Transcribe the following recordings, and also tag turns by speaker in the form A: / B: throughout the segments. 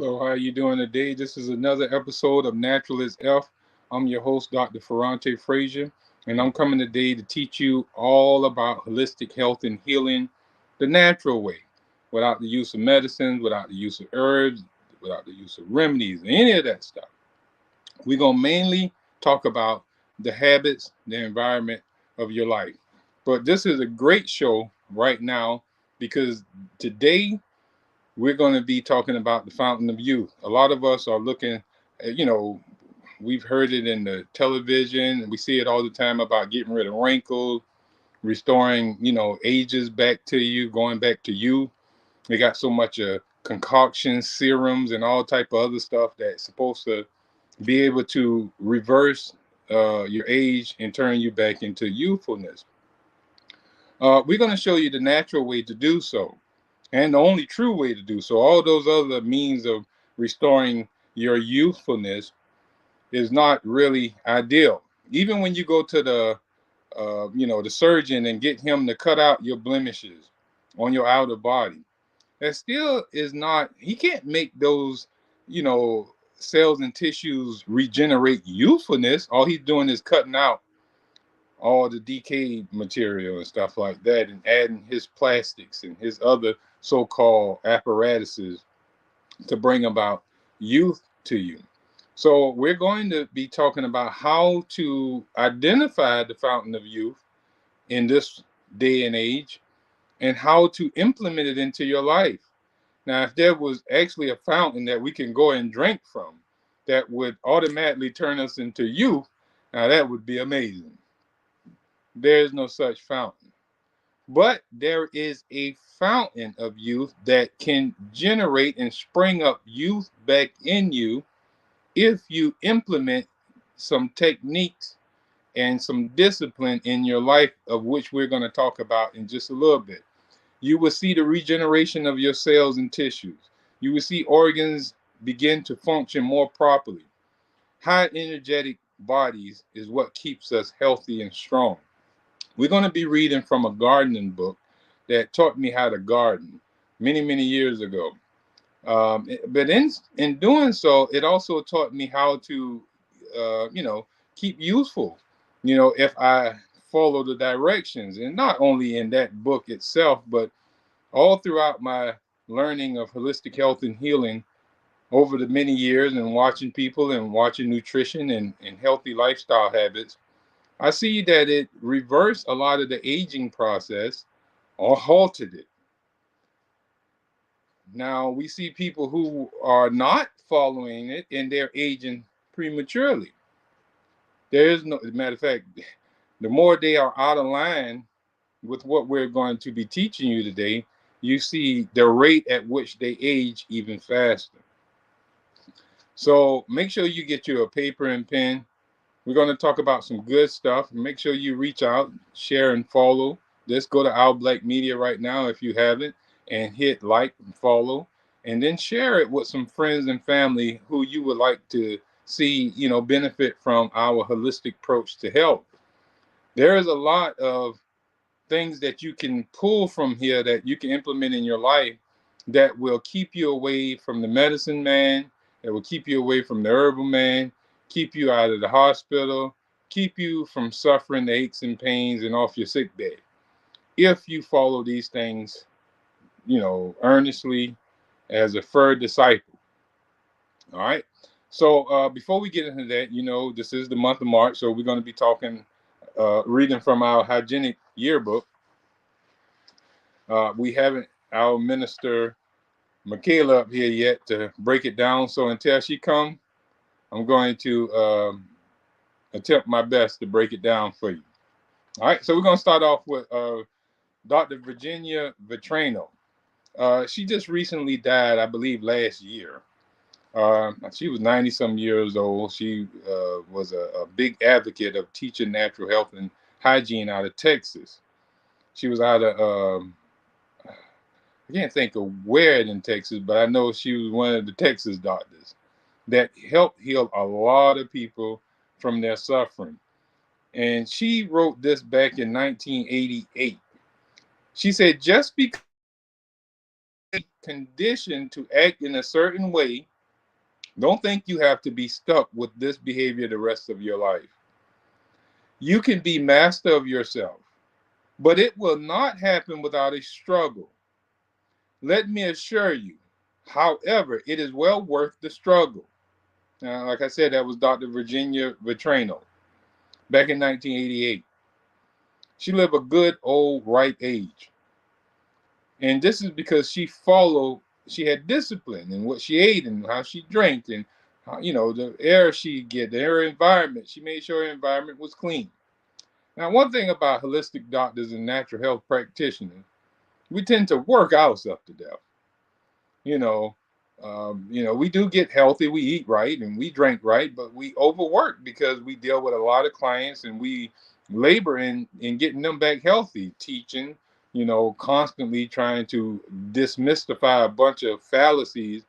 A: Hello, how you doing today? This is another episode of Natural is F. I'm your host, Dr. Ferrante Frazier, and I'm coming today to teach you all about holistic health and healing the natural way, without the use of medicines, without the use of herbs, without the use of remedies, any of that stuff. We're going to mainly talk about the habits, the environment of your life. But this is a great show right now because today we're going to be talking about the fountain of youth. A lot of us are looking, we've heard it in the television and we see it all the time about getting rid of wrinkles, restoring, ages back to you, going back to youth. They got so much concoctions, serums, and all type of other stuff that's supposed to be able to reverse your age and turn you back into youthfulness. We're going to show you the natural way to do so and the only true way to do so. All those other means of restoring your youthfulness is not really ideal. Even when you go to the surgeon and get him to cut out your blemishes on your outer body, that still is not. He can't make those, cells and tissues regenerate youthfulness. All he's doing is cutting out all the decayed material and stuff like that and adding his plastics and his other so-called apparatuses to bring about youth to you. So we're going to be talking about how to identify the fountain of youth in this day and age and how to implement it into your life. Now, if there was actually a fountain that we can go and drink from that would automatically turn us into youth, now that would be amazing. There is no such fountain. But there is a fountain of youth that can generate and spring up youth back in you if you implement some techniques and some discipline in your life, of which we're going to talk about in just a little bit. You will see the regeneration of your cells and tissues. You will see organs begin to function more properly. High energetic bodies is what keeps us healthy and strong. We're going to be reading from a gardening book that taught me how to garden many, many years ago. But in doing so, it also taught me how to, keep useful. If I follow the directions, and not only in that book itself, but all throughout my learning of holistic health and healing over the many years and watching people and watching nutrition and healthy lifestyle habits, I see that it reversed a lot of the aging process or halted it. Now we see people who are not following it and they're aging prematurely. There is no, as a matter of fact, the more they are out of line with what we're going to be teaching you today, you see the rate at which they age even faster. So make sure you get you a paper and pen. We're going to talk about some good stuff. Make sure you reach out, share, and follow. Just go to Our Black Media right now if you haven't, and hit like and follow, and then share it with some friends and family who you would like to see, benefit from our holistic approach to health. There is a lot of things that you can pull from here that you can implement in your life that will keep you away from the medicine man, that will keep you away from the herbal man, keep you out of the hospital, keep you from suffering the aches and pains and off your sick bed. If you follow these things, earnestly as a fur disciple. All right. So before we get into that, this is the month of March, so we're going to be talking, reading from our hygienic yearbook. We haven't our minister Michaela up here yet to break it down. So until she comes, I'm going to attempt my best to break it down for you. All right. So we're going to start off with Dr. Virginia Vitrano. She just recently died, I believe, last year. She was 90 some years old. She was a big advocate of teaching natural health and hygiene out of Texas. She was out of I can't think of where in Texas, but I know she was one of the Texas doctors that helped heal a lot of people from their suffering. And she wrote this back in 1988. She said, just because conditioned to act in a certain way Don't think you have to be stuck with this behavior the rest of your life. You can be master of yourself, but it will not happen without a struggle. Let me assure you, however, it is well worth the struggle. Now, like I said, that was Dr. Virginia Vitrano back in 1988. She lived a good old ripe age. And this is because she had discipline in what she ate and how she drank and how, the air she get, the air environment. She made sure her environment was clean. Now, one thing about holistic doctors and natural health practitioners, we tend to work ourselves to death. You know, we do get healthy, we eat right and we drink right, but we overwork because we deal with a lot of clients and we labor in getting them back healthy, teaching, constantly trying to dismystify a bunch of fallacies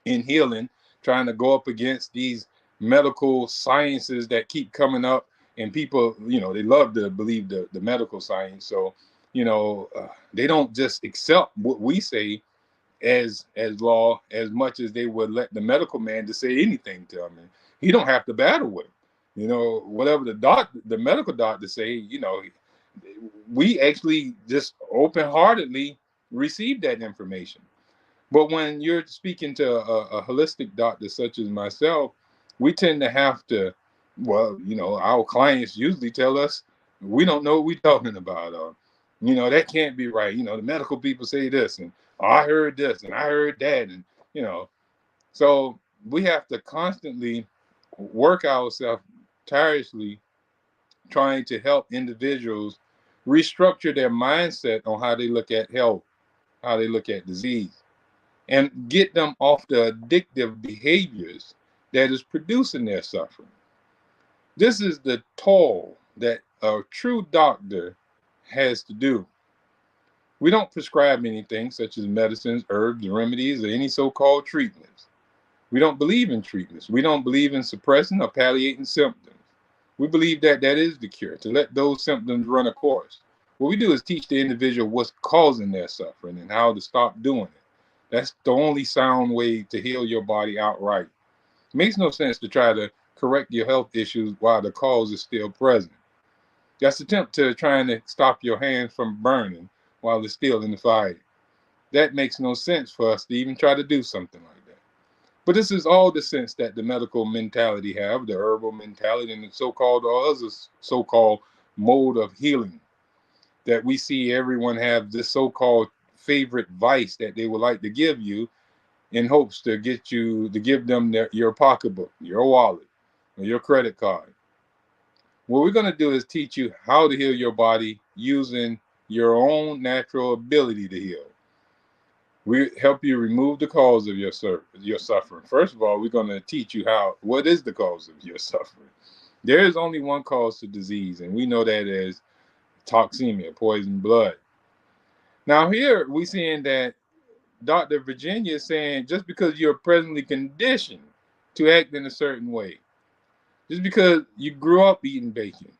A: in healing, trying to go up against these medical sciences that keep coming up. And people, they love to believe the medical science. So, they don't just accept what we say as law as much as they would let the medical man to say anything to him. And he don't have to battle with him. Whatever the medical doctor say, we actually just open-heartedly receive that information. But when you're speaking to a holistic doctor such as myself, we tend to have to, well, our clients usually tell us we don't know what we're talking about, or, that can't be right. The medical people say this, and oh, I heard this, and I heard that, and so we have to constantly work ourselves tirelessly trying to help individuals restructure their mindset on how they look at health, how they look at disease, and get them off the addictive behaviors that is producing their suffering. This is the toll that a true doctor has to do. We don't prescribe anything such as medicines, herbs, remedies, or any so-called treatments. We don't believe in treatments. We don't believe in suppressing or palliating symptoms. We believe that that is the cure, to let those symptoms run a course. What we do is teach the individual what's causing their suffering and how to stop doing it. That's the only sound way to heal your body outright. It makes no sense to try to correct your health issues while the cause is still present. That's attempt to trying to stop your hands from burning while it's still in the fire. That makes no sense for us to even try to do something like that. But this is all the sense that the medical mentality have, the herbal mentality, and the so-called or other so-called mode of healing. That we see everyone have this so-called favorite vice that they would like to give you in hopes to get you to give them your pocketbook, your wallet, or your credit card. What we're going to do is teach you how to heal your body using your own natural ability to heal. We help you remove the cause of your suffering. First of all, we're going to teach you what is the cause of your suffering. There is only one cause to disease, and we know that as toxemia, poison blood. Now here we're seeing that Dr. Virginia is saying just because you're presently conditioned to act in a certain way, just because you grew up eating bacon,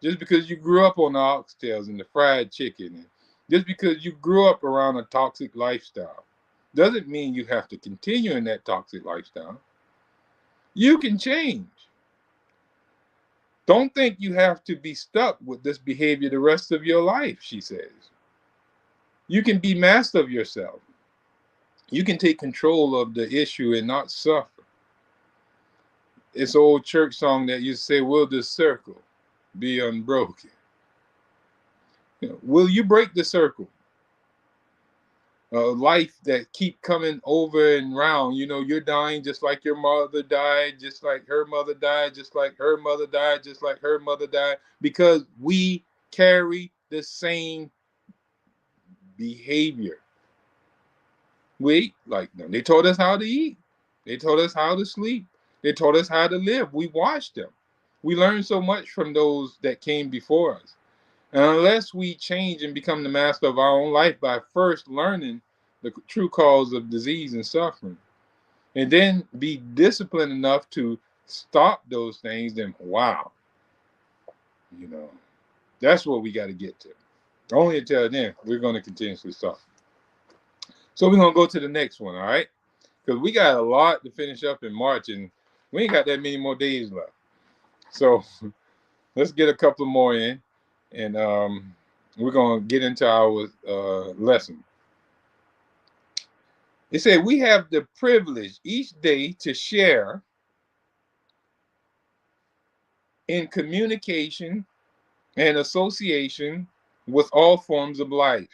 A: just because you grew up on the oxtails and the fried chicken, and just because you grew up around a toxic lifestyle, doesn't mean you have to continue in that toxic lifestyle. You can change. Don't think you have to be stuck with this behavior the rest of your life, she says. You can be master of yourself. You can take control of the issue and not suffer. It's an old church song that you say, will this circle be unbroken? Will you break the circle? Life that keep coming over and round. You're dying just like your mother died, just like her mother died, just like her mother died, just like her mother died, because we carry the same behavior. We ate like them. They taught us how to eat. They taught us how to sleep. They taught us how to live. We watched them. We learned so much from those that came before us. And unless we change and become the master of our own life by first learning the true cause of disease and suffering, and then be disciplined enough to stop those things, then wow, that's what we got to get to. Only until then, we're going to continuously suffer. So we're going to go to the next one, all right? because we got a lot to finish up in March, and we ain't got that many more days left. So let's get a couple more in, and we're gonna get into our lesson. It said we have the privilege each day to share in communication and association with all forms of life.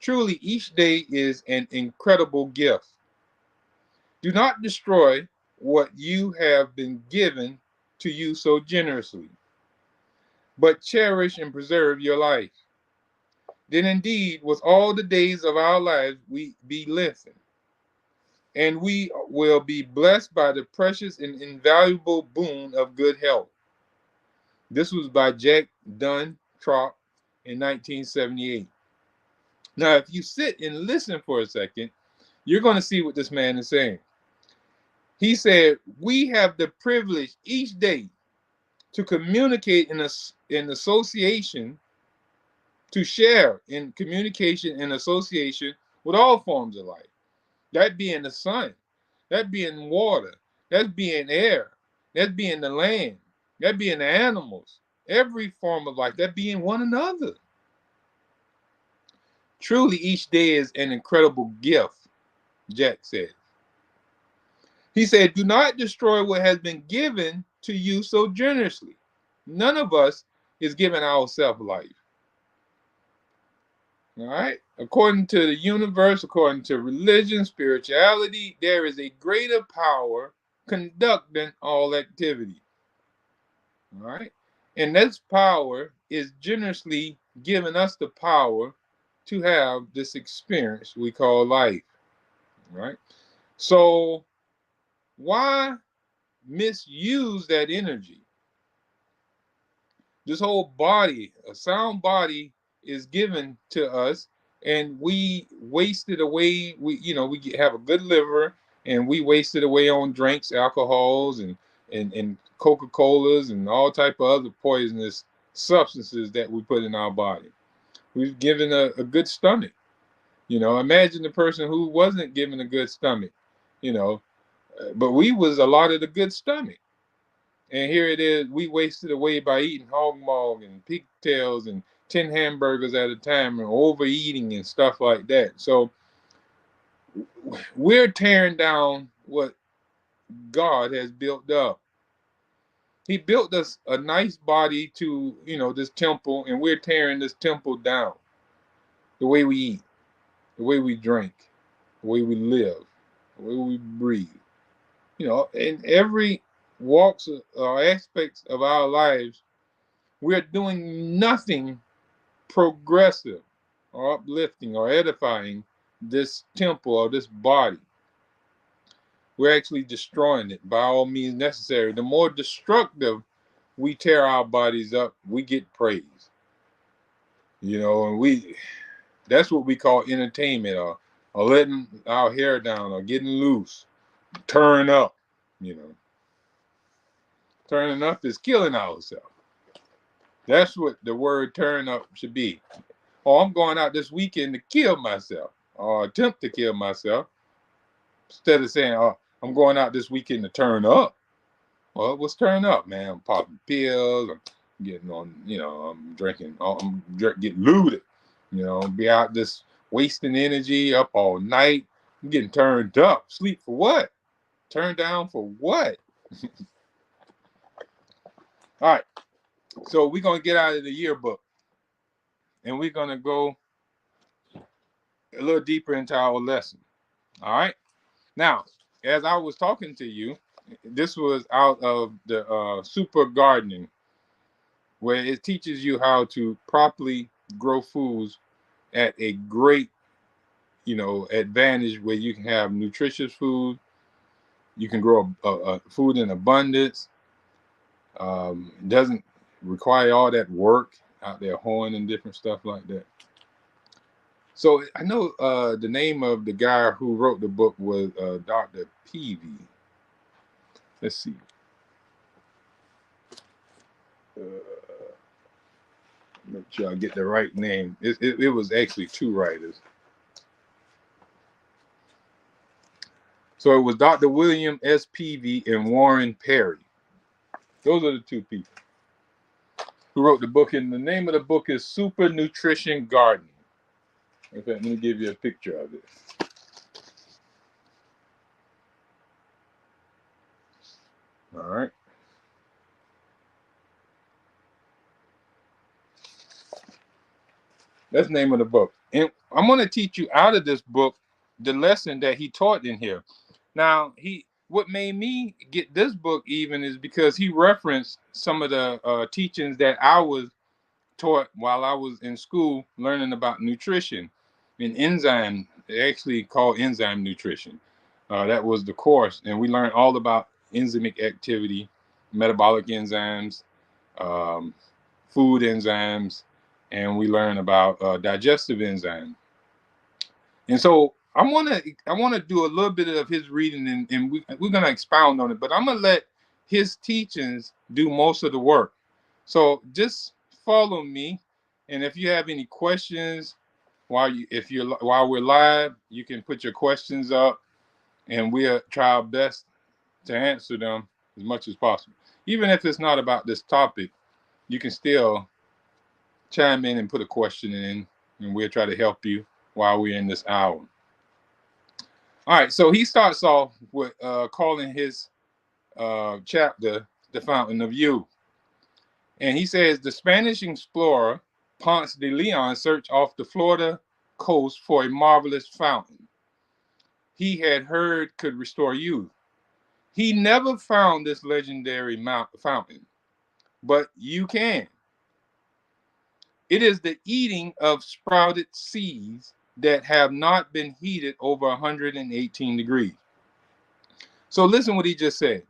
A: Truly, each day is an incredible gift. Do not destroy what you have been given to you so generously, but cherish and preserve your life. Then indeed, with all the days of our lives, we be lengthened, and we will be blessed by the precious and invaluable boon of good health. This was by Jack Dunn Trop in 1978. Now, if you sit and listen for a second, you're going to see what this man is saying. He said, we have the privilege each day to communicate in association, to share in communication and association with all forms of life. That being the sun, that being water, that being air, that being the land, that being the animals, every form of life, that being one another. Truly, each day is an incredible gift, Jack said. He said, do not destroy what has been given to you so generously. None of us is giving ourselves life. All right? According to the universe, according to religion, spirituality, there is a greater power conducting all activity. All right? And this power is generously giving us the power to have this experience we call life. All right? So, why misuse that energy? This whole body, a sound body, is given to us, and we waste it away. We have a good liver, and we waste it away on drinks, alcohols, and Coca-Colas, and all type of other poisonous substances that we put in our body. We've given a good stomach. Imagine the person who wasn't given a good stomach. But we was allotted a good stomach. And here it is, we wasted away by eating hog maw and pigtails and 10 hamburgers at a time and overeating and stuff like that. So we're tearing down what God has built up. He built us a nice body to, this temple, and we're tearing this temple down. The way we eat, the way we drink, the way we live, the way we breathe. In every walks or aspects of our lives, we're doing nothing progressive or uplifting or edifying this temple or this body. We're actually destroying it by all means necessary. The more destructive we tear our bodies up, we get praise. And that's what we call entertainment, or letting our hair down, or getting loose, turn up. Turning up is killing ourselves. That's what the word turn up should be. Oh, I'm going out this weekend to kill myself, or attempt to kill myself, instead of saying, oh, I'm going out this weekend to turn up. Well, what's turn up, man? I'm popping pills, I'm getting on, I'm drinking, getting looted, be out just wasting energy up all night. I'm getting turned up. Sleep for what? Turned down for what? All right. So we're going to get out of the yearbook, and we're going to go a little deeper into our lesson. All right. Now, as I was talking to you, this was out of the Super Gardening, where it teaches you how to properly grow foods at a great, advantage, where you can have nutritious food. You can grow a food in abundance. It doesn't require all that work out there hoeing and different stuff like that. So I know the name of the guy who wrote the book was Dr. Peavy. Let's see. Make sure I get the right name. It was actually two writers. So it was Dr. William S. Peavy and Warren Perry. Those are the two people who wrote the book, and the name of the book is Super Nutrition Gardening. In fact, let me give you a picture of it. All right. That's the name of the book. And I'm going to teach you out of this book the lesson that he taught in here. Now, what made me get this book even is because he referenced some of the teachings that I was taught while I was in school learning about nutrition and enzyme, actually called enzyme nutrition. That was the course, and we learned all about enzymic activity, metabolic enzymes, um, food enzymes, and we learned about digestive enzymes. And so I want to do a little bit of his reading, and we're gonna expound on it, but I'm gonna let his teachings do most of the work. So just follow me, and if you have any questions while we're live, you can put your questions up, and we'll try our best to answer them as much as possible. Even if it's not about this topic, you can still chime in and put a question in, and we'll try to help you while we're in this hour. All right, so he starts off with calling his chapter The Fountain of Youth. And he says the Spanish explorer Ponce de Leon searched off the Florida coast for a marvelous fountain he had heard could restore youth. He never found this legendary fountain, but you can. It is the eating of sprouted seeds that have not been heated over 118 degrees. So listen what he just said.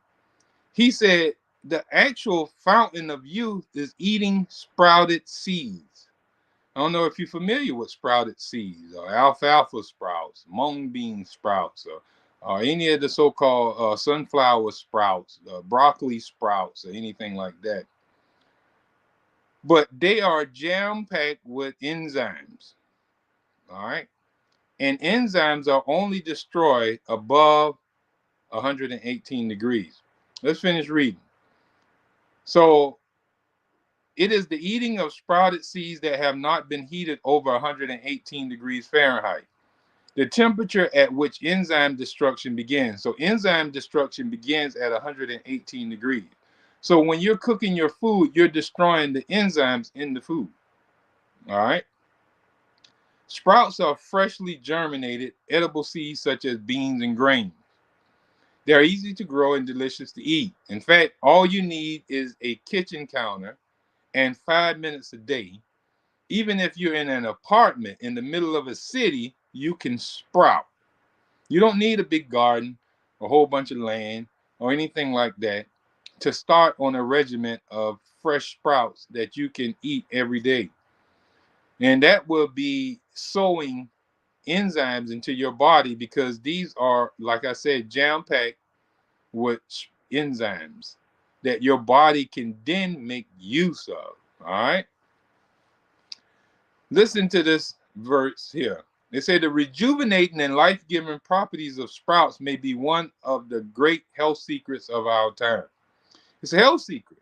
A: He said the actual fountain of youth is eating sprouted seeds. I don't know if you're familiar with sprouted seeds or alfalfa sprouts, mung bean sprouts, or any of the so-called sunflower sprouts, broccoli sprouts, or anything like that. But they are jam-packed with enzymes. All right. And enzymes are only destroyed above 118 degrees. Let's finish reading. So it is the eating of sprouted seeds that have not been heated over 118 degrees Fahrenheit, the temperature at which enzyme destruction begins. So enzyme destruction begins at 118 degrees. So when you're cooking your food, you're destroying the enzymes in the food. All right. Sprouts are freshly germinated edible seeds such as beans and grains. They're easy to grow and delicious to eat. In fact, all you need is a kitchen counter and 5 minutes a day. Even if you're in an apartment in the middle of a city, you can sprout. You don't need a big garden, a whole bunch of land, or anything like that to start on a regimen of fresh sprouts that you can eat every day. And that will be sowing enzymes into your body because these are, like I said, jam-packed with enzymes that your body can then make use of. All right. Listen to this verse here. They say the rejuvenating and life-giving properties of sprouts may be one of the great health secrets of our time. It's a health secret.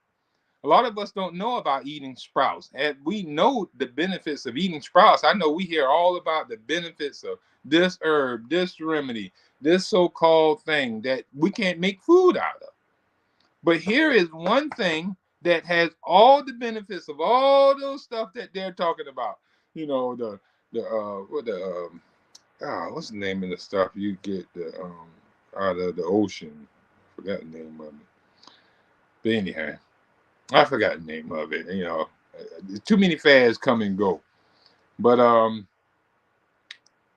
A: A lot of us don't know about eating sprouts. And we know the benefits of eating sprouts. I know we hear all about the benefits of this herb, this remedy, this so-called thing that we can't make food out of. But here is one thing that has all the benefits of all those stuff that they're talking about. You know, what's the name of the stuff you get out of the ocean? I forgot the name of it. But anyhow, I forgot the name of it. You know, too many fads come and go. But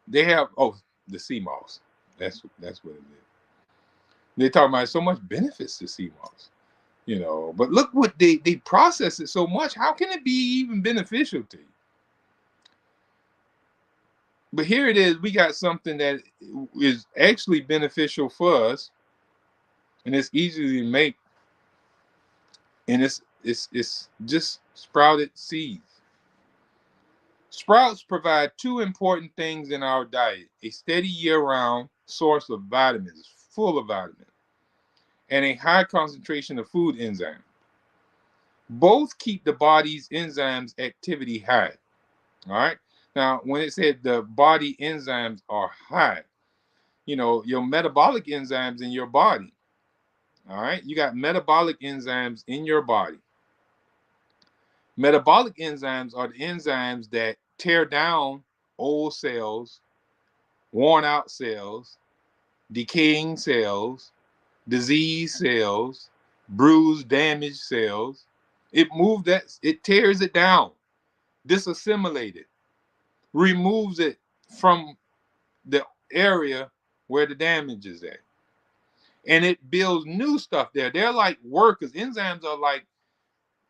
A: they have the sea moss. That's what it is. They talk about so much benefits to sea moss. You know, but look what they process it so much. How can it be even beneficial to you? But here it is. We got something that is actually beneficial for us, and it's easy to make, and it's just sprouted seeds. Sprouts provide two important things in our diet: a steady year-round source of vitamins, full of vitamin, and a high concentration of food enzymes. Both keep the body's enzymes activity high. All right. Now, when it said the body enzymes are high, your metabolic enzymes in your body. All right. You got metabolic enzymes in your body. Metabolic enzymes are the enzymes that tear down old cells, worn out cells, decaying cells, diseased cells, bruised, damaged cells. It tears it down, disassimilates it, removes it from the area where the damage is at. And it builds new stuff there. They're like workers. Enzymes are like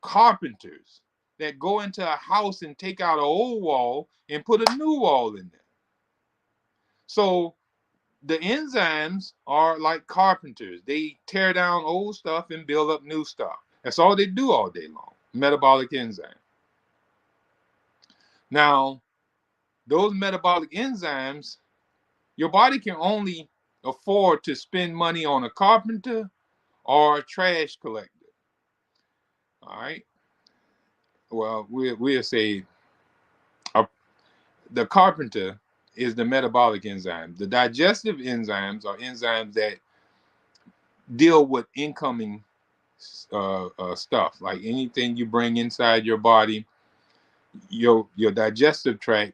A: carpenters that go into a house and take out an old wall and put a new wall in there. So the enzymes are like carpenters. They tear down old stuff and build up new stuff. That's all they do all day long. Metabolic enzyme. Now, those metabolic enzymes, your body can only afford to spend money on a carpenter or a trash collector. All right. Well, we'll say the carpenter is the metabolic enzyme. The digestive enzymes are enzymes that deal with incoming stuff, like anything you bring inside your body. Your digestive tract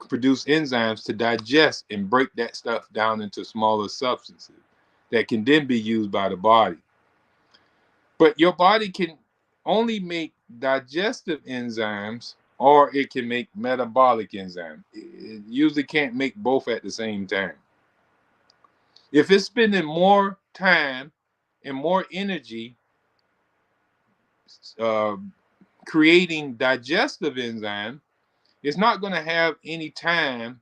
A: produce enzymes to digest and break that stuff down into smaller substances that can then be used by the body. But your body can only make digestive enzymes, or it can make metabolic enzymes. It usually can't make both at the same time. If it's spending more time and more energy creating digestive enzyme, it's not going to have any time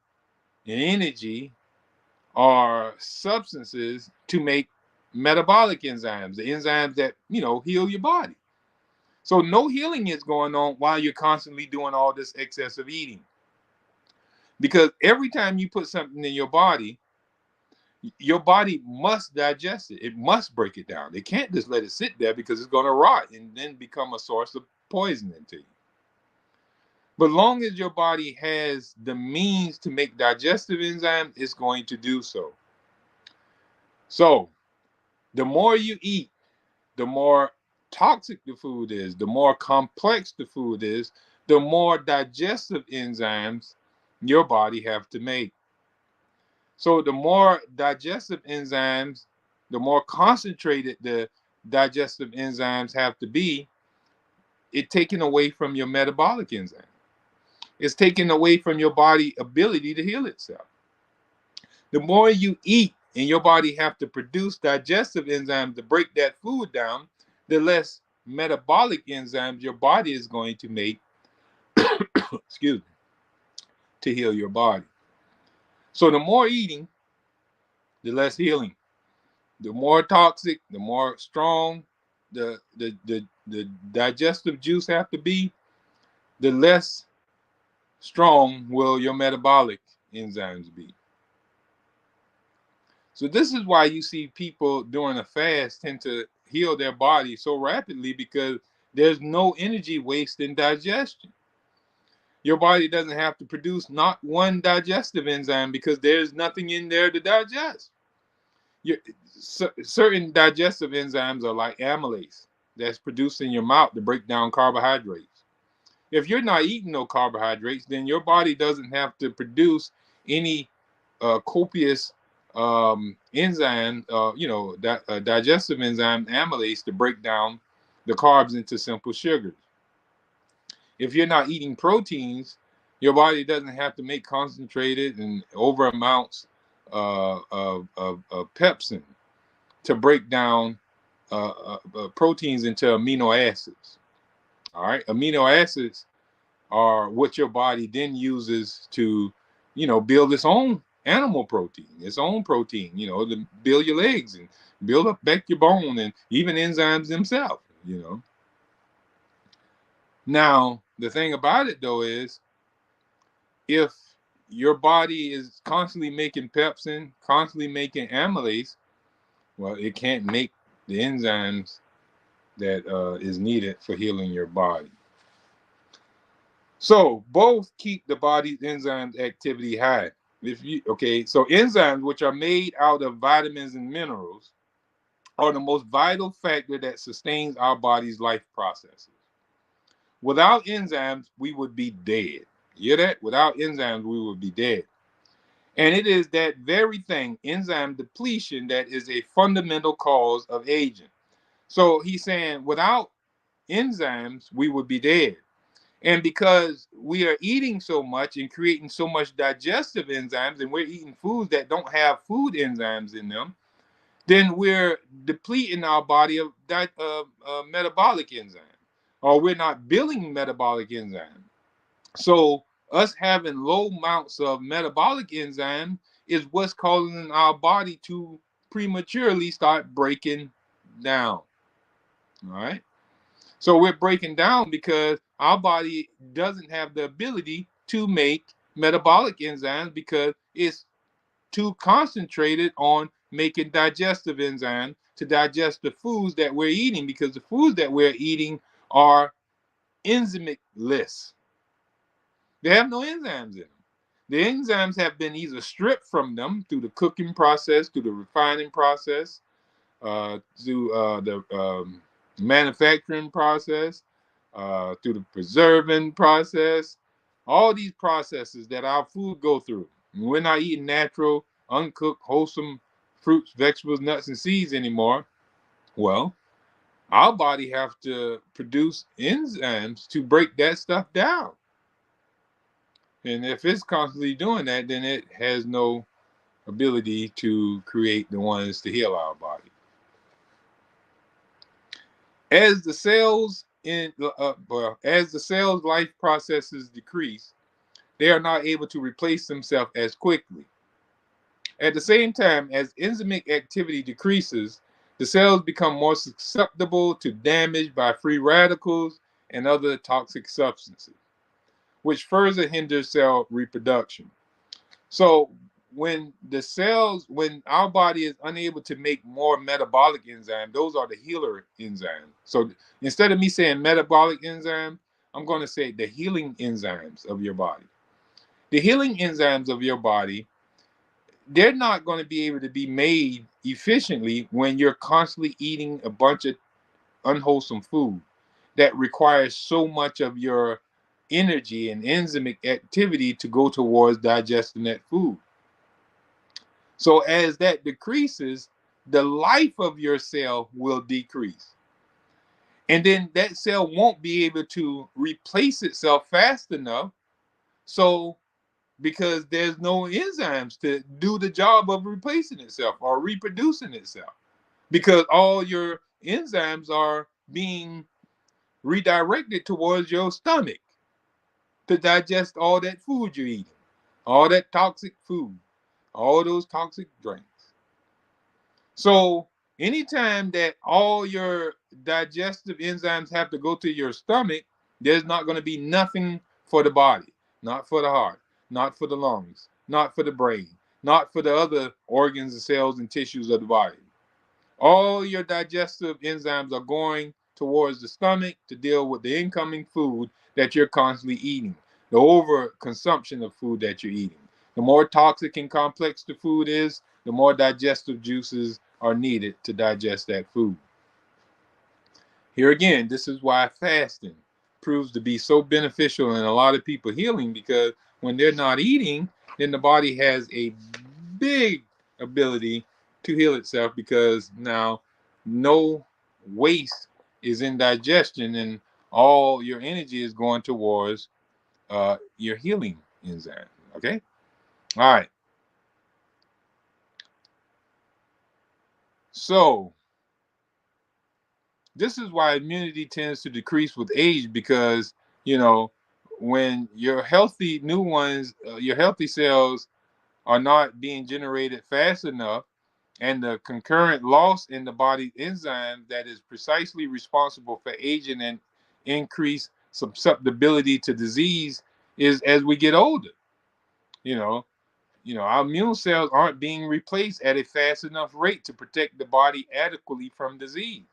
A: and energy or substances to make metabolic enzymes, the enzymes that heal your body. So no healing is going on while you're constantly doing all this excessive eating, because every time you put something in your body must digest it. It must break it down. They can't just let it sit there, because it's going to rot and then become a source of poisoning to you. But long as your body has the means to make digestive enzymes, it's going to do so. So the more you eat, the more toxic the food is, the more complex the food is, the more digestive enzymes your body have to make. So the more digestive enzymes, the more concentrated the digestive enzymes have to be, it's taken away from your metabolic enzyme. It's taken away from your body's ability to heal itself. The more you eat and your body have to produce digestive enzymes to break that food down, the less metabolic enzymes your body is going to make excuse me, to heal your body. So the more eating, the less healing. The more toxic, the more strong the digestive juice have to be, the less strong will your metabolic enzymes be. So this is why you see people during a fast tend to heal their body so rapidly, because there's no energy waste in digestion. Your body doesn't have to produce not one digestive enzyme, because there's nothing in there to digest. Certain digestive enzymes are like amylase that's produced in your mouth to break down carbohydrates. If you're not eating no carbohydrates, then your body doesn't have to produce any copious enzyme, digestive enzyme amylase to break down the carbs into simple sugars. If you're not eating proteins, your body doesn't have to make concentrated and over amounts of pepsin to break down proteins into amino acids. All right, amino acids are what your body then uses to, build its own animal protein, to build your legs and build up back your bone, and even enzymes themselves. Now, the thing about it though is, if your body is constantly making pepsin, constantly making amylase, well, it can't make the enzymes that is needed for healing your body. So both keep the body's enzymes activity high. So enzymes, which are made out of vitamins and minerals, are the most vital factor that sustains our body's life processes. Without enzymes, we would be dead. You hear that? Without enzymes, we would be dead. And it is that very thing, enzyme depletion, that is a fundamental cause of aging. So he's saying without enzymes, we would be dead. And because we are eating so much and creating so much digestive enzymes, and we're eating foods that don't have food enzymes in them, then we're depleting our body of metabolic enzyme, or we're not building metabolic enzyme. So us having low amounts of metabolic enzyme is what's causing our body to prematurely start breaking down. All right. So we're breaking down because our body doesn't have the ability to make metabolic enzymes because it's too concentrated on making digestive enzymes to digest the foods that we're eating, because the foods that we're eating are enzymeless. They have no enzymes in them. The enzymes have been either stripped from them through the cooking process, through the refining process, through the manufacturing process, through the preserving process, all these processes that our food go through. And we're not eating natural, uncooked, wholesome fruits, vegetables, nuts, and seeds anymore. Well, our body have to produce enzymes to break that stuff down. And if it's constantly doing that, then it has no ability to create the ones to heal our body. As the cells as the cell's life processes decrease, they are not able to replace themselves as quickly. At the same time, as enzymic activity decreases, the cells become more susceptible to damage by free radicals and other toxic substances, which further hinders cell reproduction. So when our body is unable to make more metabolic enzyme, those are the healer enzymes. So instead of me saying metabolic enzyme, I'm going to say the healing enzymes of your body. The healing enzymes of your body, they're not going to be able to be made efficiently when you're constantly eating a bunch of unwholesome food that requires so much of your energy and enzymic activity to go towards digesting that food. So as that decreases, the life of your cell will decrease. And then that cell won't be able to replace itself fast enough. So because there's no enzymes to do the job of replacing itself or reproducing itself, because all your enzymes are being redirected towards your stomach to digest all that food you're eating, all that toxic food, all those toxic drinks. So anytime that all your digestive enzymes have to go to your stomach, there's not going to be nothing for the body, not for the heart, not for the lungs, not for the brain, not for the other organs and cells and tissues of the body. All your digestive enzymes are going towards the stomach to deal with the incoming food that you're constantly eating, the overconsumption of food that you're eating. The more toxic and complex the food is, the more digestive juices are needed to digest that food. Here again, this is why fasting proves to be so beneficial in a lot of people healing, because when they're not eating, then the body has a big ability to heal itself, because now no waste is in digestion and all your energy is going towards your healing enzyme. Okay? All right. So this is why immunity tends to decrease with age, because you know when your healthy new ones, your healthy cells are not being generated fast enough, and the concurrent loss in the body enzyme that is precisely responsible for aging and increased susceptibility to disease is as we get older. You know, our immune cells aren't being replaced at a fast enough rate to protect the body adequately from disease.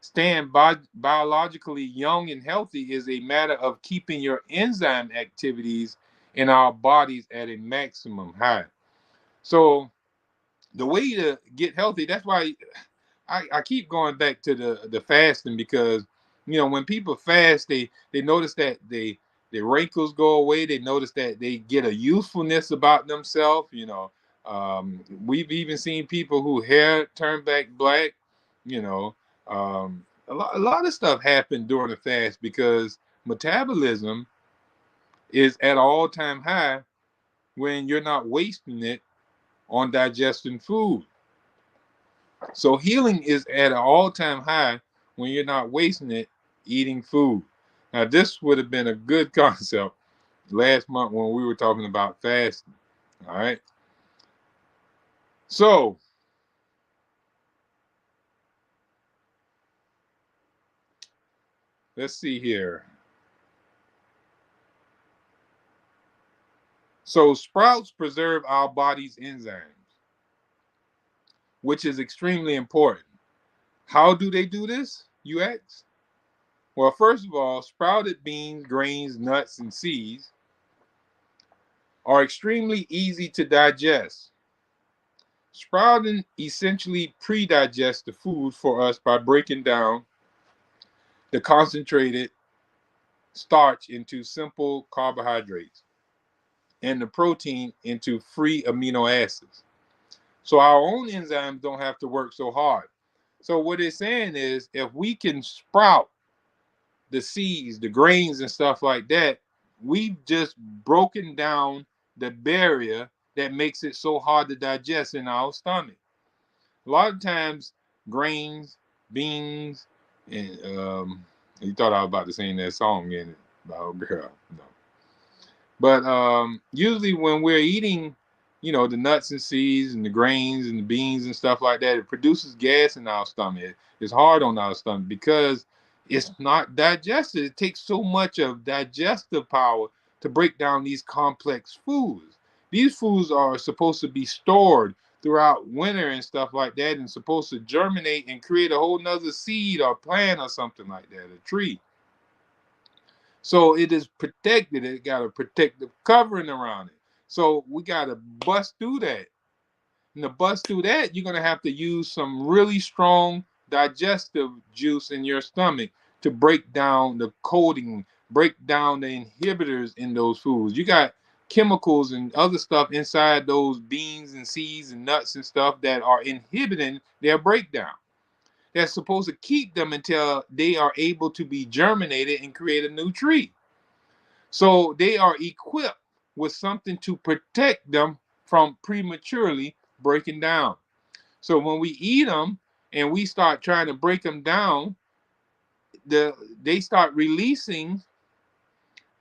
A: Staying biologically young and healthy is a matter of keeping your enzyme activities in our bodies at a maximum high. So the way to get healthy, that's why I keep going back to the fasting, because when people fast, they notice that their wrinkles go away. They notice that they get a youthfulness about themselves. We've even seen people who hair turn back black. You know, a lot of stuff happened during the fast because metabolism is at an all-time high when you're not wasting it on digesting food. So healing is at an all-time high when you're not wasting it eating food. Now, this would have been a good concept last month when we were talking about fasting. All right. So let's see here. So sprouts preserve our body's enzymes, which is extremely important. How do they do this, you ask? Well, first of all, sprouted beans, grains, nuts, and seeds are extremely easy to digest. Sprouting essentially pre-digests the food for us by breaking down the concentrated starch into simple carbohydrates and the protein into free amino acids. So our own enzymes don't have to work so hard. So what it's saying is, if we can sprout the seeds, the grains and stuff like that, we've just broken down the barrier that makes it so hard to digest in our stomach. A lot of times, grains, beans, and you thought I was about to sing that song in it. Oh, girl, no. But usually when we're eating, the nuts and seeds and the grains and the beans and stuff like that, it produces gas in our stomach. It's hard on our stomach because it's not digested. It takes so much of digestive power to break down these complex foods. These foods are supposed to be stored throughout winter and stuff like that, and supposed to germinate and create a whole nother seed or plant or something like that, a tree. So it is protected. It got a protective covering around it. So we got to bust through that. And to bust through that, you're going to have to use some really strong digestive juice in your stomach to break down the coating, break down the inhibitors in those foods. You got chemicals and other stuff inside those beans and seeds and nuts and stuff that are inhibiting their breakdown. That's supposed to keep them until they are able to be germinated and create a new tree. So they are equipped with something to protect them from prematurely breaking down. So when we eat them and we start trying to break them down, they start releasing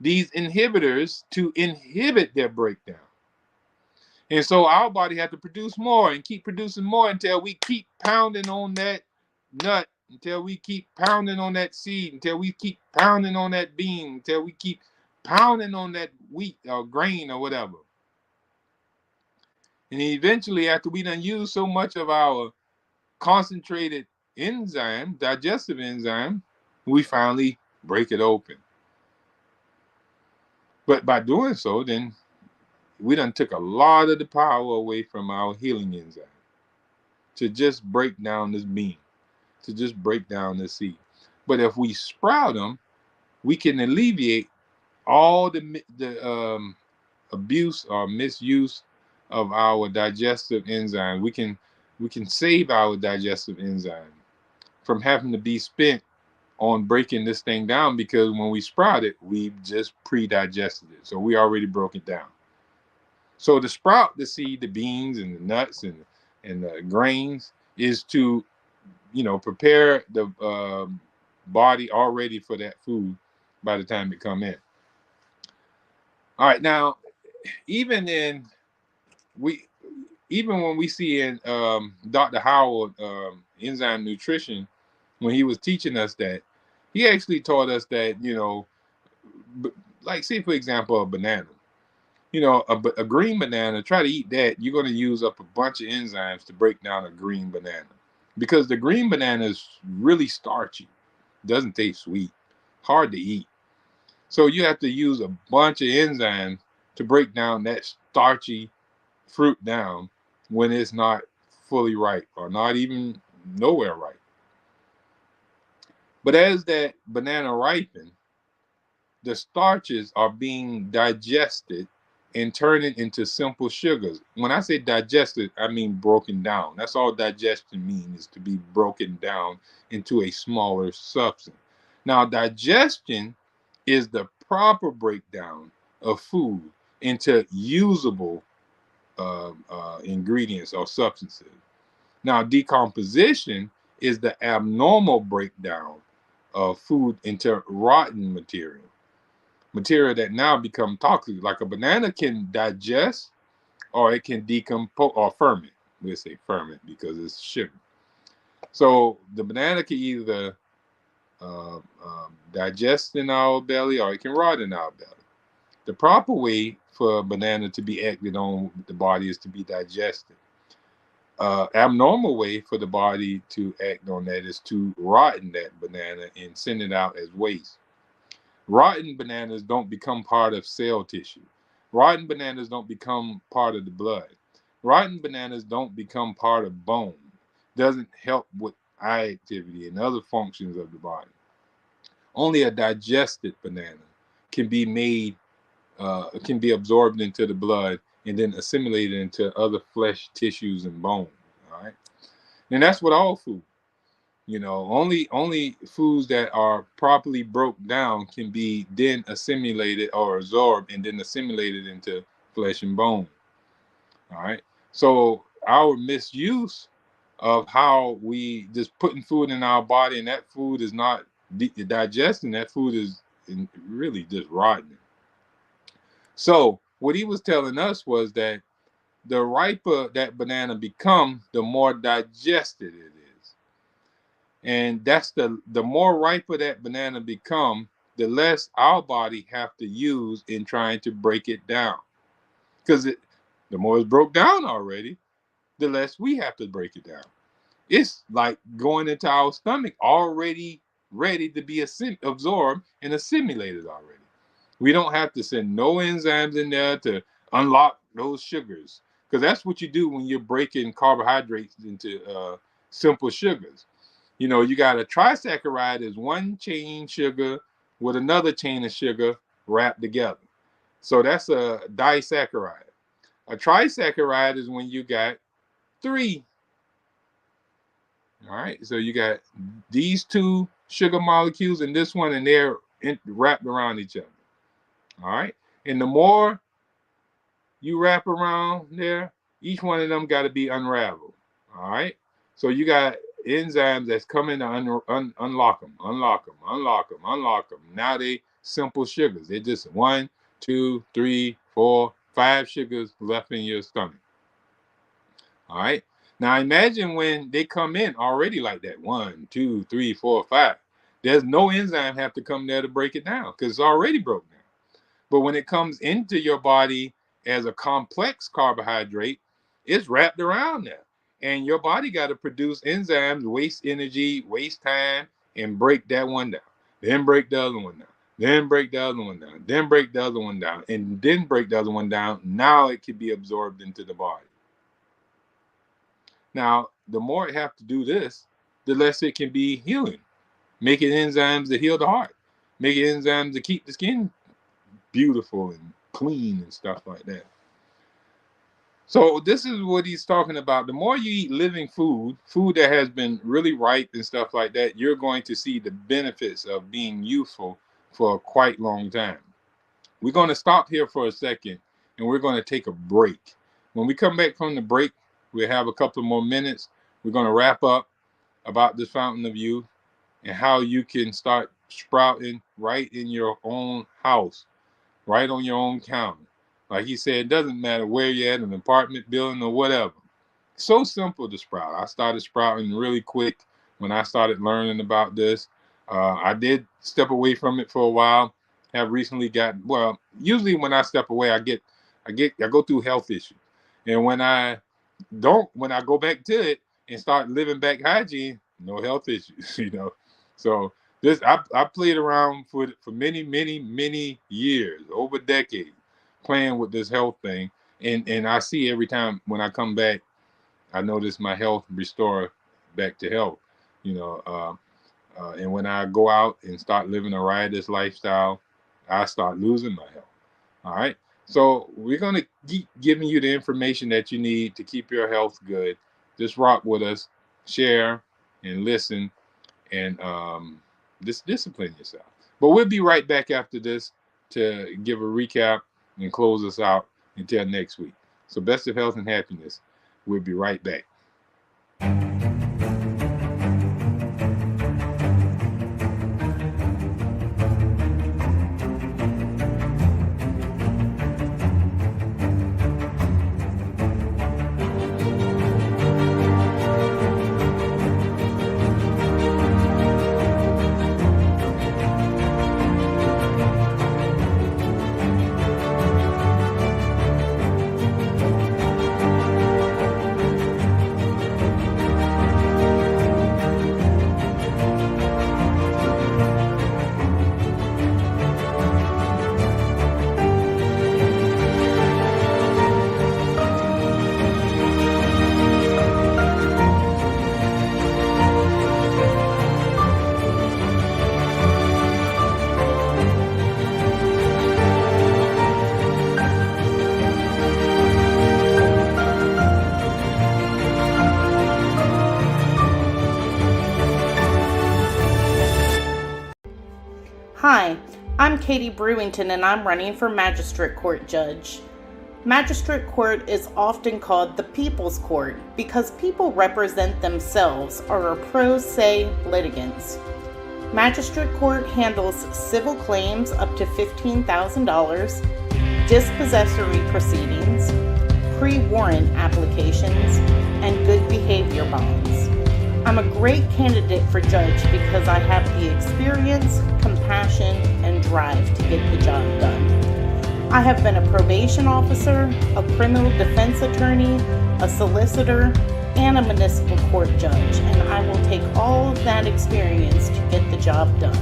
A: these inhibitors to inhibit their breakdown. And so our body has to produce more and keep producing more until we keep pounding on that nut, until we keep pounding on that seed, until we keep pounding on that bean, until we keep pounding on that wheat or grain or whatever. And eventually, after we done use so much of our concentrated enzyme, digestive enzyme, we finally break it open. But by doing so, then we done took a lot of the power away from our healing enzyme to just break down this bean, to just break down this seed. But if we sprout them, we can alleviate all the abuse or misuse of our digestive enzyme. We can save our digestive enzyme from having to be spent on breaking this thing down, because when we sprout it, we've just pre-digested it. So we already broke it down. So to sprout the seed, the beans and the nuts and the grains is to prepare the body already for that food by the time it come in. All right, now even in we even when we see in Dr. Howard enzyme nutrition, when he was teaching us that, he actually taught us that like say for example a banana. A green banana, try to eat that, you're going to use up a bunch of enzymes to break down a green banana, because the green banana is really starchy, doesn't taste sweet, hard to eat. So you have to use a bunch of enzymes to break down that starchy fruit down when it's not fully ripe or not even nowhere ripe. But as that banana ripens, the starches are being digested and turning into simple sugars. When I say digested, I mean broken down. That's all digestion means, is to be broken down into a smaller substance. Now, digestion is the proper breakdown of food into usable ingredients or substances. Now, decomposition is the abnormal breakdown of food into rotten material that now become toxic. Like a banana can digest, or it can decompose or ferment. We'll say ferment because it's sugar. So the banana can either digest in our belly, or it can rot in our belly. The proper way for a banana to be acted on the body is to be digested. Abnormal way for the body to act on that is to rotten that banana and send it out as waste. Rotten bananas don't become part of cell tissue. Rotten bananas don't become part of the blood. Rotten bananas don't become part of bone. Doesn't help with eye activity and other functions of the body. Only a digested banana can be made, can be absorbed into the blood and then assimilated into other flesh tissues and bone. All right, and that's with all food. Only foods that are properly broke down can be then assimilated or absorbed and then assimilated into flesh and bone. All right. So our misuse of how we just putting food in our body, and that food is not digesting, that food is really just rotten. So what he was telling us was that the riper that banana become, the more digested it is. And that's the more riper that banana become, the less our body have to use in trying to break it down. Because the more it's broke down already, the less we have to break it down. It's like going into our stomach already ready to be absorbed and assimilated already. We don't have to send no enzymes in there to unlock those sugars, because that's what you do when you're breaking carbohydrates into simple sugars. You got a trisaccharide is one chain sugar with another chain of sugar wrapped together. So that's a disaccharide. A trisaccharide is when you got three. All right. So you got these two sugar molecules and this one, and they're wrapped around each other. All right. And the more you wrap around there, each one of them got to be unraveled. All right. So you got enzymes that's coming to unlock them, unlock them, unlock them, unlock them. Now they simple sugars. They're just 1, 2, 3, 4, 5 sugars left in your stomach. All right. Now imagine when they come in already like that, 1, 2, 3, 4, 5. There's no enzyme have to come there to break it down because it's already broken down. But when it comes into your body as a complex carbohydrate, it's wrapped around there. And your body got to produce enzymes, waste energy, waste time, and break that one down. Then break the other one down. Then break the other one down. Then break the other one down. And then break the other one down. Now it can be absorbed into the body. Now, the more it have to do this, the less it can be healing. Making enzymes to heal the heart. Making enzymes to keep the skin beautiful and clean and stuff like that. So this is what he's talking about. The more you eat living food that has been really ripe and stuff like that, you're going to see the benefits of being youthful for a quite long time. We're going to stop here for a second and we're going to take a break. When we come back from the break, we'll have a couple more minutes. We're going to wrap up about this fountain of youth and how you can start sprouting right in your own house, right on your own counter. Like he said, it doesn't matter where you're at, an apartment building or whatever. So simple to sprout. I started sprouting really quick when I started learning about this. I did step away from it for a while. Have recently usually when I step away, I get I go through health issues, and when I go back to it and start living back hygiene, no health issues. So I played around for many years, over decades, playing with this health thing, and I see every time when I come back, I notice my health restore back to health. You know, and when I go out and start living a riotous lifestyle, I start losing my health. All right. So we're going to keep giving you the information that you need to keep your health good. Just rock with us, share, and listen, and just discipline yourself. But we'll be right back after this to give a recap and close us out until next week. So best of health and happiness. We'll be right back.
B: Hi, I'm Katie Brewington and I'm running for Magistrate Court Judge. Magistrate Court is often called the People's Court because people represent themselves or are pro se litigants. Magistrate Court handles civil claims up to $15,000, dispossessory proceedings, pre-warrant applications, and good behavior bonds. I'm a great candidate for judge because I have the experience, compassion, and drive to get the job done. I have been a probation officer, a criminal defense attorney, a solicitor, and a municipal court judge, and I will take all of that experience to get the job done.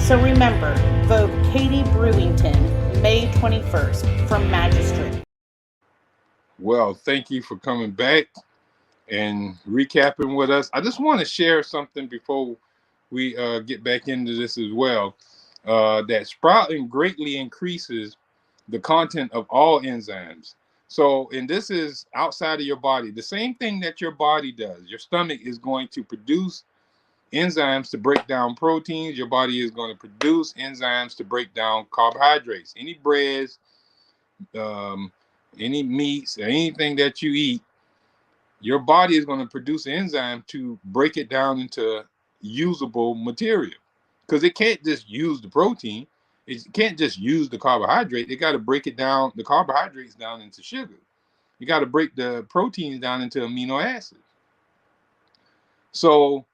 B: So remember, vote Katie Brewington, May 21st, from Magistrate.
A: Well, thank you for coming back and recapping with us. I just want to share something before we get back into this as well. That sprouting greatly increases the content of all enzymes. So, and this is outside of your body. The same thing that your body does. Your stomach is going to produce enzymes to break down proteins. Your body is going to produce enzymes to break down carbohydrates. Any breads, any meats, anything that you eat, your body is going to produce an enzyme to break it down into usable material, because it can't just use the protein. It can't just use the carbohydrate. It got to break it down, the carbohydrates down into sugar. You got to break the proteins down into amino acids. So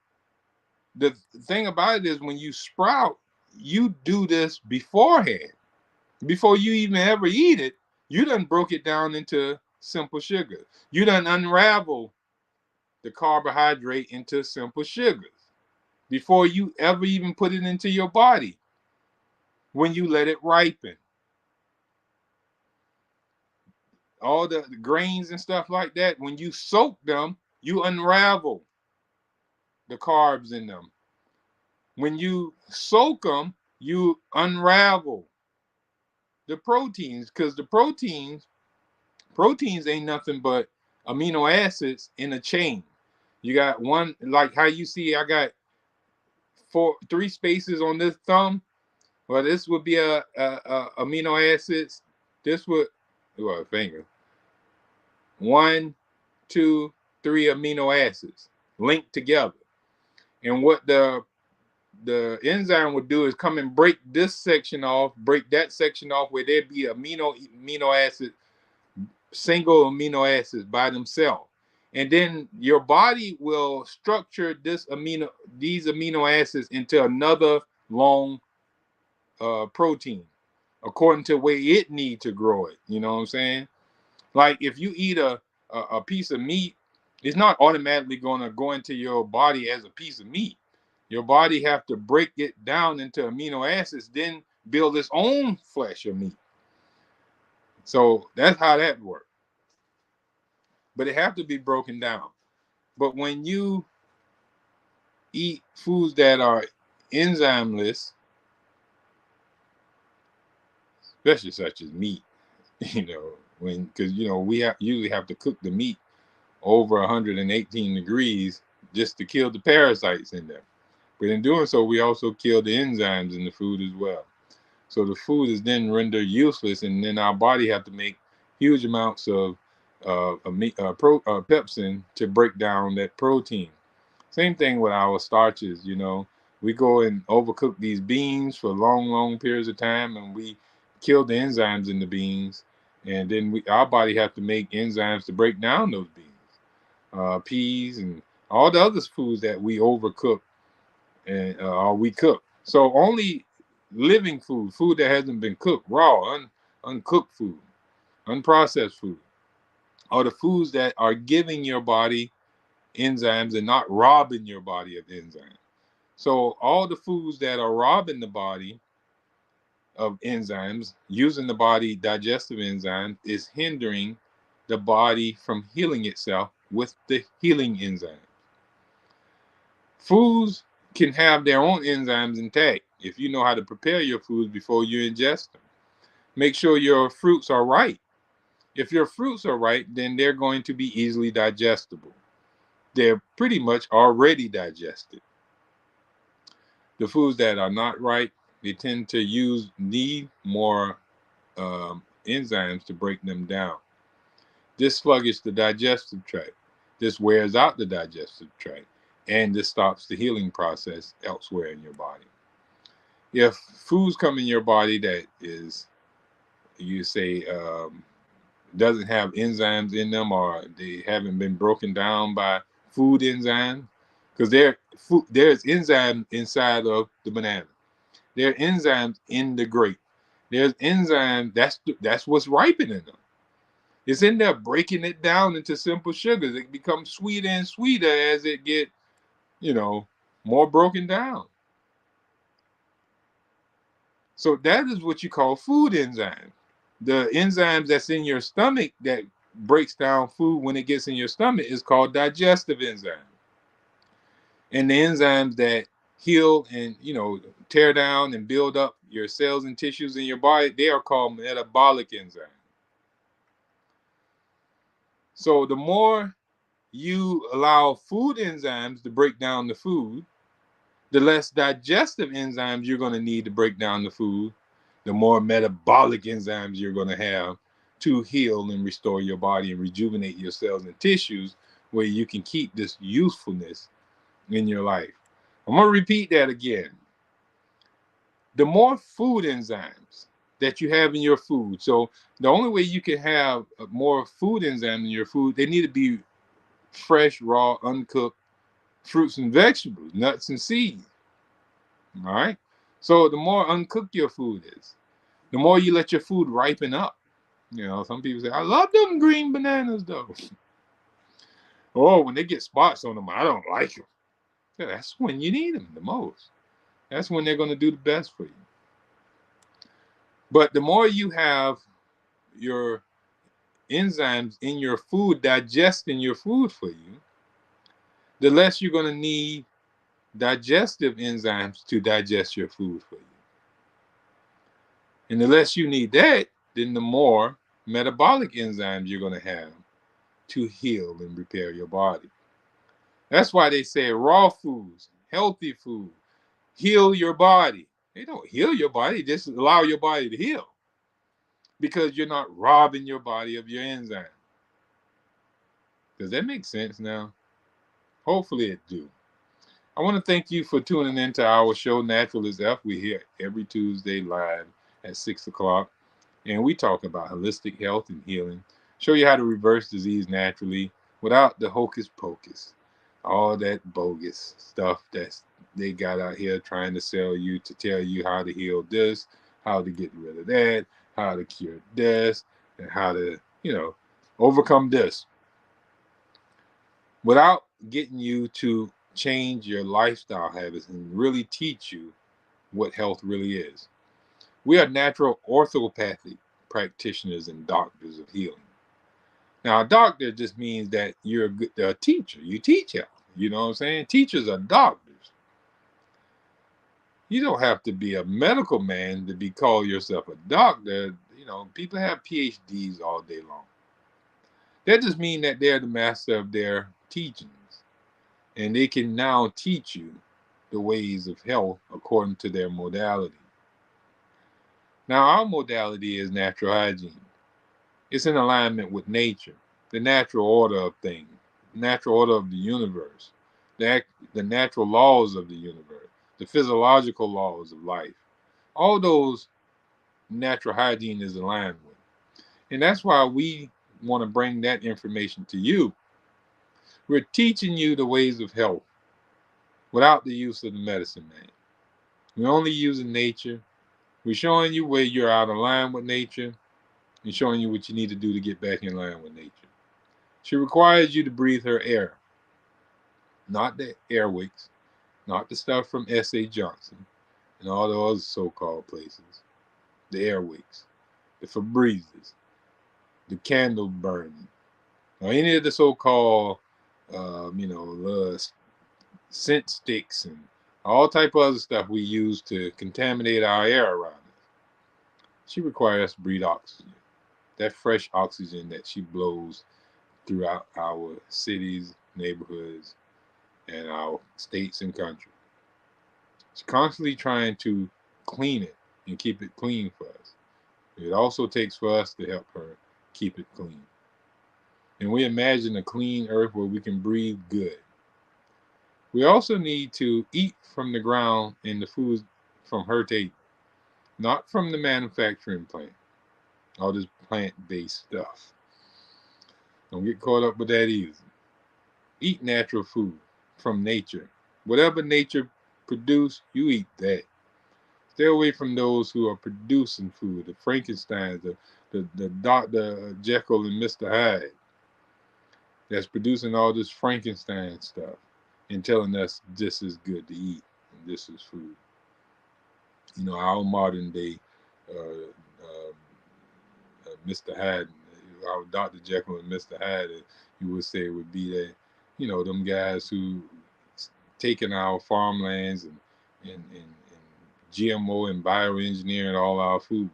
A: the thing about it is, when you sprout, you do this beforehand. Before you even ever eat it, you done broke it down into simple sugar. You done unravel the carbohydrate into simple sugars before you ever even put it into your body. When you let it ripen, all the grains and stuff like that, when you soak them, you unravel the carbs in them. When you soak them, you unravel the proteins, because the proteins ain't nothing but amino acids in a chain. You got one, like how you see I got three spaces on this thumb. Well, this would be a amino acids. This would, well, a finger. 1, 2, 3 amino acids linked together. And what the enzyme would do is come and break this section off, break that section off, where there'd be amino acid, single amino acids by themselves. And then your body will structure these amino acids into another long protein, according to the way it need to grow it. You know what I'm saying? Like if you eat a piece of meat, it's not automatically going to go into your body as a piece of meat. Your body have to break it down into amino acids, then build its own flesh or meat. So that's how that works. But it have to be broken down. But when you eat foods that are enzymeless, especially such as meat, because we usually have to cook the meat over 118 degrees just to kill the parasites in there. But in doing so, we also kill the enzymes in the food as well. So the food is then rendered useless, and then our body have to make huge amounts of pepsin to break down that protein. Same thing with our starches. We go and overcook these beans for long periods of time, and we kill the enzymes in the beans, and then our body have to make enzymes to break down those beans, peas, and all the other foods that we overcook and or we cook. So only living food that hasn't been cooked, raw, uncooked food, unprocessed food, are the foods that are giving your body enzymes and not robbing your body of enzymes. So all the foods that are robbing the body of enzymes, using the body digestive enzymes, is hindering the body from healing itself with the healing enzymes. Foods can have their own enzymes intact if you know how to prepare your foods before you ingest them. Make sure your fruits are right. If your fruits are right, then they're going to be easily digestible. They're pretty much already digested. The foods that are not right, they tend to need more enzymes to break them down. This sluggish the digestive tract. This wears out the digestive tract, and this stops the healing process elsewhere in your body. If foods come in your body that is, you say, doesn't have enzymes in them, or they haven't been broken down by food enzymes, because there's enzyme inside of the banana. There are enzymes in the grape. There's enzyme that's what's ripening them. It's in there breaking it down into simple sugars. It becomes sweeter and sweeter as it get, more broken down. So that is what you call food enzymes. The enzymes that's in your stomach that breaks down food when it gets in your stomach is called digestive enzymes. And the enzymes that heal and, tear down and build up your cells and tissues in your body, they are called metabolic enzymes. So the more you allow food enzymes to break down the food, the less digestive enzymes you're going to need to break down the food, the more metabolic enzymes you're going to have to heal and restore your body and rejuvenate your cells and tissues, where you can keep this usefulness in your life. I'm going to repeat that again. The more food enzymes that you have in your food, so the only way you can have more food enzymes in your food, they need to be fresh, raw, uncooked fruits and vegetables, nuts and seeds. All right. So the more uncooked your food is, the more you let your food ripen up. Some people say, I love them green bananas though. Oh, when they get spots on them, I don't like them. Yeah, that's when you need them the most. That's when they're going to do the best for you. But the more you have your enzymes in your food digesting your food for you, the less you're going to need digestive enzymes to digest your food for you. And the less you need that, then the more metabolic enzymes you're going to have to heal and repair your body. That's why they say raw foods, healthy food, heal your body. They don't heal your body, just allow your body to heal, because you're not robbing your body of your enzyme. Does that make sense now? Hopefully it do. I want to thank you for tuning into our show, Natural is F. We're here every Tuesday live at 6 o'clock, and we talk about holistic health and healing, show you how to reverse disease naturally without the hocus pocus, all that bogus stuff that they got out here trying to sell you, to tell you how to heal this, how to get rid of that, how to cure this, and how to, overcome this. Without getting you to change your lifestyle habits and really teach you what health really is. We are natural orthopathic practitioners and doctors of healing. Now, a doctor just means that you're a teacher. You teach health. You know what I'm saying? Teachers are doctors. You don't have to be a medical man to be called yourself a doctor. People have PhDs all day long. That just means that they're the master of their teachings. And they can now teach you the ways of health according to their modality. Now, our modality is natural hygiene. It's in alignment with nature, the natural order of things, the natural order of the universe, the natural laws of the universe, the physiological laws of life. All those natural hygiene is aligned with. And that's why we want to bring that information to you. We're teaching you the ways of health without the use of the medicine man. We're only using nature. We're showing you where you're out of line with nature and showing you what you need to do to get back in line with nature. She requires you to breathe her air, not the air wicks, not the stuff from S.A. Johnson and all the other so-called places, the air wicks, the Febrezes, the candle burning, or any of the so-called, scent sticks and all type of other stuff we use to contaminate our air around us. She requires us to breathe oxygen, that fresh oxygen that she blows throughout our cities, neighborhoods, and our states and countries. She's constantly trying to clean it and keep it clean for us. It also takes for us to help her keep it clean. And we imagine a clean earth where we can breathe good. We also need to eat from the ground and the food from her table, not from the manufacturing plant, all this plant-based stuff. Don't get caught up with that either. Eat natural food from nature. Whatever nature produce, you eat that. Stay away from those who are producing food, the Frankensteins, the Dr. Jekyll and Mr. Hyde, that's producing all this Frankenstein stuff and telling us this is good to eat and this is food. Our modern day Mr. Hyde, our Dr. Jekyll and Mr. Hyde, you would say would be that, them guys who taking our farmlands and GMO and bioengineering all our food,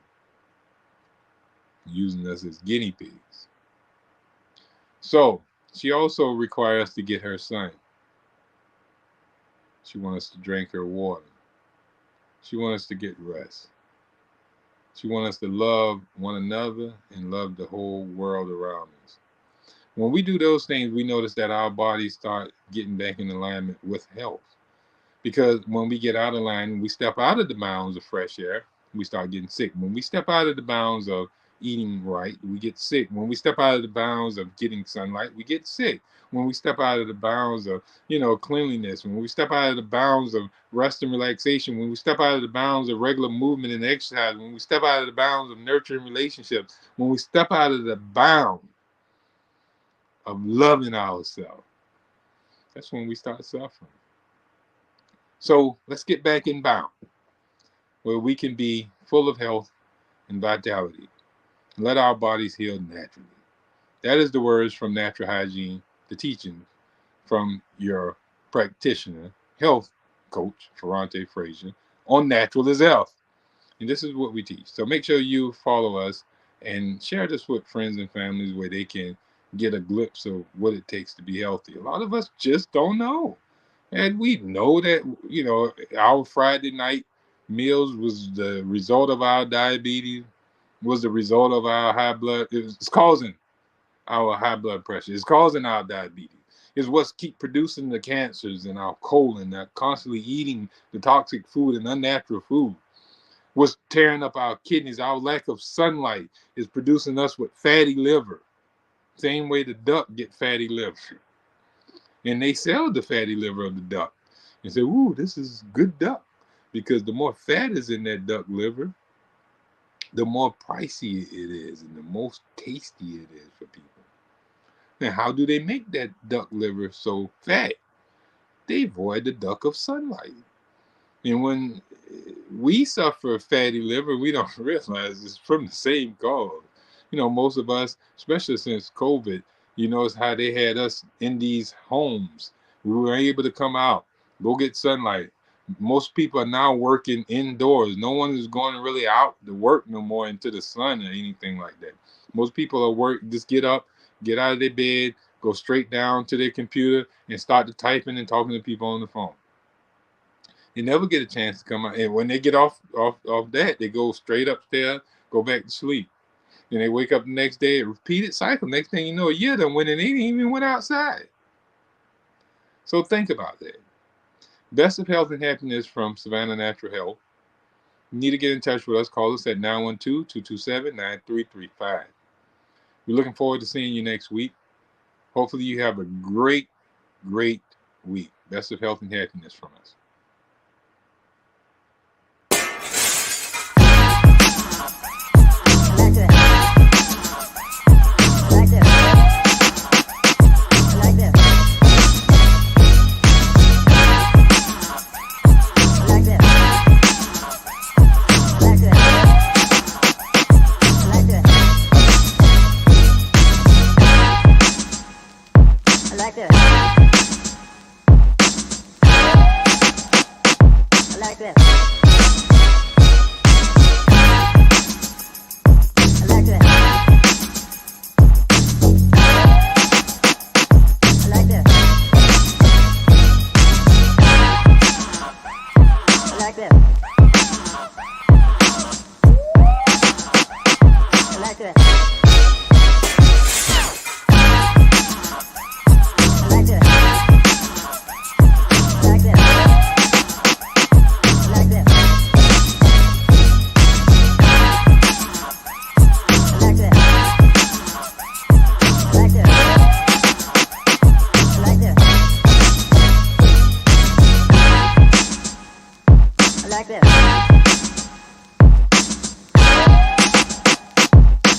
A: using us as guinea pigs. So she also requires us to get her sun. She wants us to drink her water. She wants us to get rest. She wants us to love one another and love the whole world around us. When we do those things, we notice that our bodies start getting back in alignment with health. Because when we get out of line, we step out of the bounds of fresh air, we start getting sick. When we step out of the bounds of eating right, we get sick. When we step out of the bounds of getting sunlight, we get sick. When we step out of the bounds of, cleanliness, when we step out of the bounds of rest and relaxation, when we step out of the bounds of regular movement and exercise, when we step out of the bounds of nurturing relationships, when we step out of the bound of loving ourselves, that's when we start suffering. So let's get back in bound where we can be full of health and vitality. Let our bodies heal naturally. That is the words from Natural Hygiene, the teaching from your practitioner, health coach, Ferrante Frazier, on Natural is Health. And this is what we teach. So make sure you follow us and share this with friends and families where they can get a glimpse of what it takes to be healthy. A lot of us just don't know. And we know that, our Friday night meals was the result of our diabetes, was the result of our high blood. It's causing our high blood pressure. It's causing our diabetes. It's what's keep producing the cancers in our colon, that constantly eating the toxic food and unnatural food. What's tearing up our kidneys, our lack of sunlight is producing us with fatty liver. Same way the duck get fatty liver. And they sell the fatty liver of the duck and say, ooh, this is good duck. Because the more fat is in that duck liver, the more pricey it is and the most tasty it is for people. Now, how do they make that duck liver so fat? They void the duck of sunlight. And when we suffer a fatty liver, we don't realize it's from the same cause. Most of us, especially since COVID, it's how they had us in these homes. We were able to come out, go get sunlight. Most people are now working indoors. No one is going really out to work no more into the sun or anything like that. Most people are just get up, get out of their bed, go straight down to their computer and start to typing and talking to people on the phone. You never get a chance to come out. And when they get off that, they go straight upstairs, go back to sleep. And they wake up the next day, a repeated cycle. Next thing you know, a year done went and they didn't even went outside. So think about that. Best of Health and Happiness from Savannah Natural Health. You need to get in touch with us. Call us at 912-227-9335. We're looking forward to seeing you next week. Hopefully you have a great, great week. Best of Health and Happiness from us.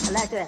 C: I like that.